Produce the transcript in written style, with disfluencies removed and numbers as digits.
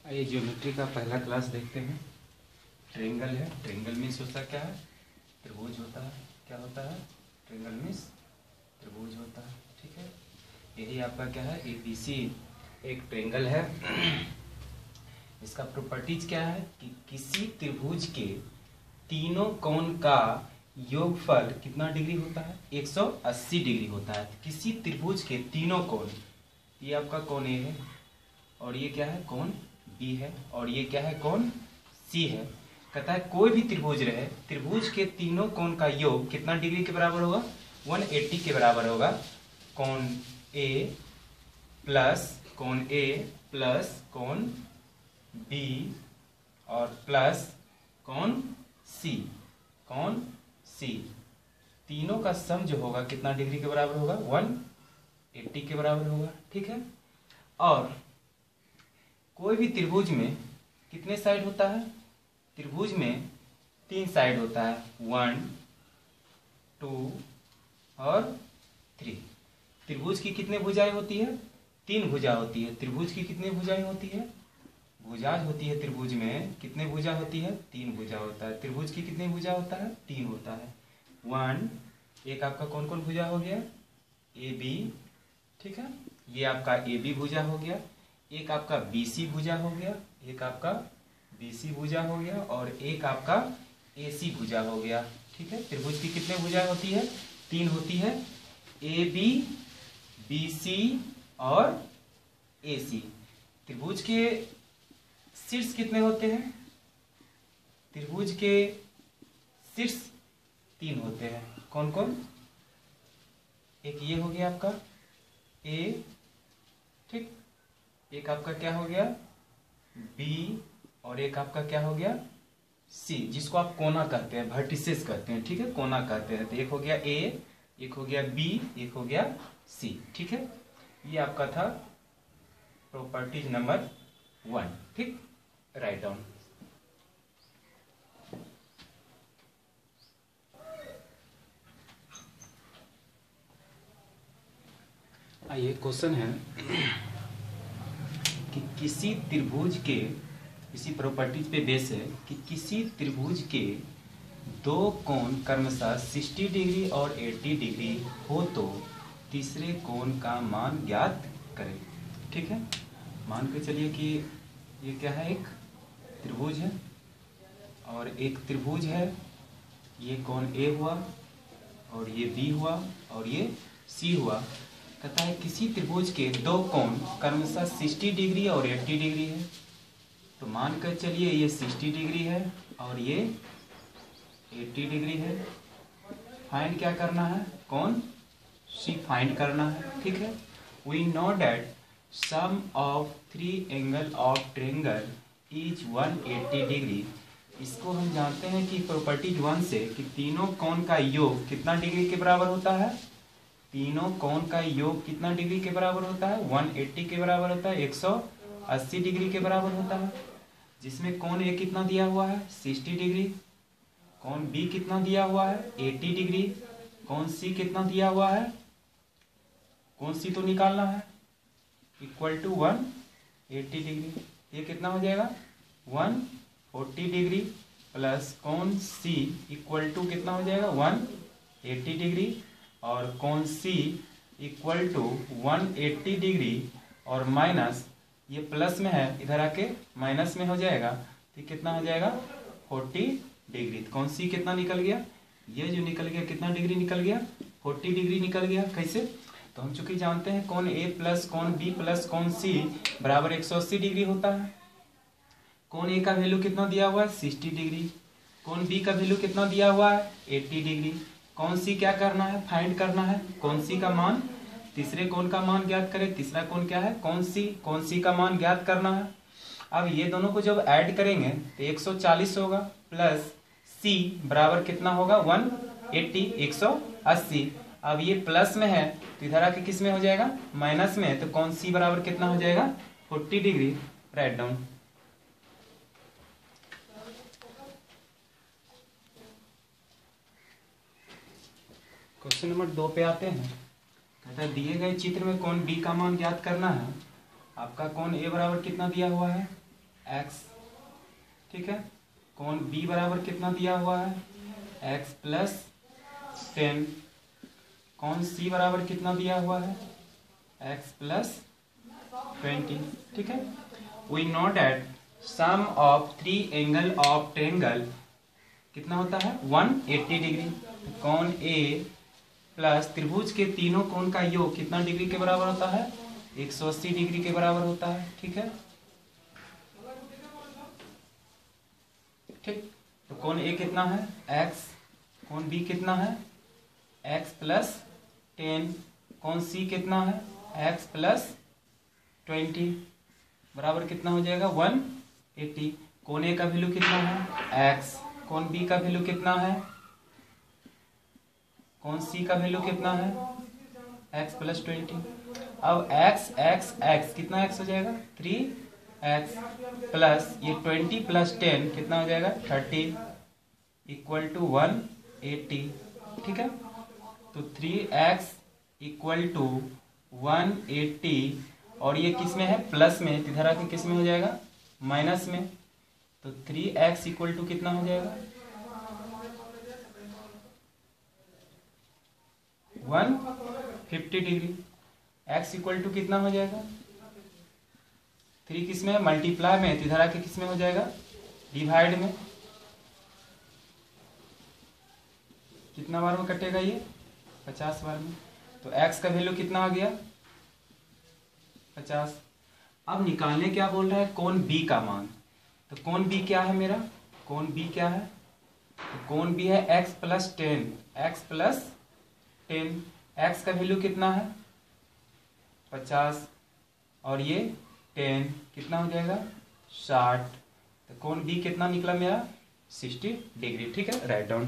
आइए ज्योमेट्री का पहला क्लास देखते हैं। ट्रायंगल है। ट्रायंगल मीन्स होता क्या है? त्रिभुज होता है। क्या होता है? ट्रायंगल मीन्स त्रिभुज होता है। ठीक है, यही आपका क्या है? ABC एक ट्रायंगल है। इसका प्रॉपर्टीज क्या है कि किसी त्रिभुज के तीनों कोण का योगफल कितना डिग्री होता है? 180 डिग्री होता है। किसी त्रिभुज के तीनों कोण, ये आपका कोण A है और ये क्या है? कोण B है और ये क्या है? कोण C है। कहता है कोई भी त्रिभुज रहे, त्रिभुज के तीनों कोण का योग कितना डिग्री के बराबर होगा? 180 के बराबर होगा। कोण A प्लस कोण A प्लस कोण B और प्लस कोण C। कोण C तीनों का सम जो होगा कितना डिग्री के बराबर होगा? 180 के बराबर होगा। ठीक है, और कोई भी त्रिभुज में कितने साइड होता है? त्रिभुज में 3 साइड होता है, 1 2 और 3। त्रिभुज की कितने भुजाएं होती है? 3 भुजा होती है। त्रिभुज की कितनी भुजाएं होती है? भुजा होती है त्रिभुज में कितने भुजा होती है? 3 भुजा होता है। त्रिभुज की कितने भुजा होता है? 3 होता है। 1 एक आपका कौन कौन भुजा हो गया? AB। ठीक है, ये आपका AB भुजा हो गया। एक आपका BC भुजा हो गया, एक आपका BC भुजा हो गया और एक आपका AC भुजा हो गया। ठीक है, त्रिभुज की कितने भुजा होती है? 3 होती है, AB BC और AC। त्रिभुज के शीर्ष कितने होते हैं? त्रिभुज के शीर्ष 3 होते हैं। कौन कौन? एक ये हो गया आपका A, ठीक, एक आपका क्या हो गया? B और एक आपका क्या हो गया? C, जिसको आप कोना कहते हैं, वर्टिसेस कहते हैं। ठीक है, कोना कहते हैं। तो एक हो गया A, एक हो गया B, एक हो गया C। ठीक है, ये आपका था प्रॉपर्टीज नंबर 1। ठीक, राइट डाउन। आइए क्वेश्चन है कि किसी त्रिभुज के, इसी प्रॉपर्टीज पे बेस है कि किसी त्रिभुज के दो कोण क्रमशः 60 डिग्री और 80 डिग्री हो तो तीसरे कोण का मान ज्ञात करें। ठीक है, मान के चलिए कि ये क्या है? एक त्रिभुज है और एक त्रिभुज है। ये कोण A हुआ और ये B हुआ और ये C हुआ। कहता है किसी त्रिभुज के दो कोण क्रमशः 60 डिग्री और 80 डिग्री है। तो मान कर चलिए ये 60 डिग्री है और ये 80 डिग्री है। फाइंड क्या करना है? कोण C फाइंड करना है। ठीक है, we know that sum of 3 angle of triangle is 180 degree. इसको हम जानते हैं कि प्रॉपर्टीज 1 से कि तीनों कोण का योग कितना डिग्री के बराबर होता है? तीनों कोण का योग कितना डिग्री के बराबर होता है? 180 के बराबर होता है, 180 डिग्री के बराबर होता है। जिसमें कोण A कितना दिया हुआ है? 60 डिग्री। कोण B कितना दिया हुआ है? 80 डिग्री। कोण C कितना दिया हुआ है? कोण C तो निकालना है, इक्वल टू 180 डिग्री। ये कितना हो जाएगा? 140 डिग्री प्लस कोण C इक्वल टू कितना हो जाएगा? 180 डिग्री और कोण C इक्वल टू 180 डिग्री और माइनस, ये प्लस में है, इधर आके माइनस में हो जाएगा। तो कितना हो जाएगा? 40 डिग्री। तो कोण C कितना निकल गया? ये जो निकल गया कितना डिग्री निकल गया? 40 डिग्री निकल गया। कैसे? तो हम चूंकि जानते हैं कोण A प्लस कोण B प्लस कोण C बराबर 180 डिग्री होता है। कोण A का वैल्यू कितना दिया हुआ है? 60 डिग्री। कोण B का वैल्यू कितना दिया हुआ है? 80 डिग्री। कोण C क्या करना है? फाइंड करना है। कोण C का मान, तीसरे कोण का मान ज्ञात करें। तीसरा कोण क्या है? कोण C। कोण C का मान ज्ञात करना है। अब ये दोनों को जब ऐड करेंगे तो 140 होगा प्लस C बराबर कितना होगा? 180, 180। अब ये प्लस में है तो इधर आके किस में हो जाएगा? माइनस में। तो कोण C बराबर कितना हो जाएगा? 40 degree. Write down. Question number 2 पे आते हैं। कहता है दिए गए चित्र में कोण B का मान ज्ञात करना है। आपका कोण A बराबर कितना दिया हुआ है? एक्स, ठीक है। कोण बी बराबर कितना दिया हुआ है, एक्स प्लस 10। कोण सी बराबर कितना दिया हुआ है, एक्स प्लस 20, ठीक है। We know that sum of 3 angle of triangle कितना होता है 180 डिग्री। कोण ए प्लस त्रिभुज के तीनों कोण का योग कितना डिग्री के बराबर होता है, 180 डिग्री के बराबर होता है, ठीक है। ठीक, तो कोण ए कितना है x, कोण बी कितना है x प्लस 10, कोण सी कितना है x प्लस 20 बराबर कितना हो जाएगा 180। कोण ए का वैल्यू कितना है x, कोण बी का वैल्यू कितना है, कोण सी का वैल्यू कितना है x प्लस 20। अब x x x कितना x हो जाएगा 3x प्लस ये 20 प्लस 10 कितना हो जाएगा 30 इक्वल टू 180, ठीक है। तो 3x इक्वल टू 180 और ये किस में है प्लस में, इधर आके किस में हो जाएगा माइनस में। तो 3x इक्वल टू कितना हो जाएगा 150 डिग्री। x इक्वल टू कितना हो जाएगा 3 किस में है मल्टीप्लाई में, तो इधर आके किस में हो जाएगा डिवाइड में। कितना बार में कटेगा ये 50 बार में। तो x का वैल्यू कितना आ गया 50। अब निकालने क्या बोल रहा है कोण b का मान। तो कोण b क्या है मेरा, कोण b क्या है, तो कोण b है x plus 10, x plus 10। x का वैल्यू कितना है 50 और ये 10 कितना हो जाएगा 60। तो कोण b कितना निकला मेरा 60 डिग्री, ठीक है। Write down.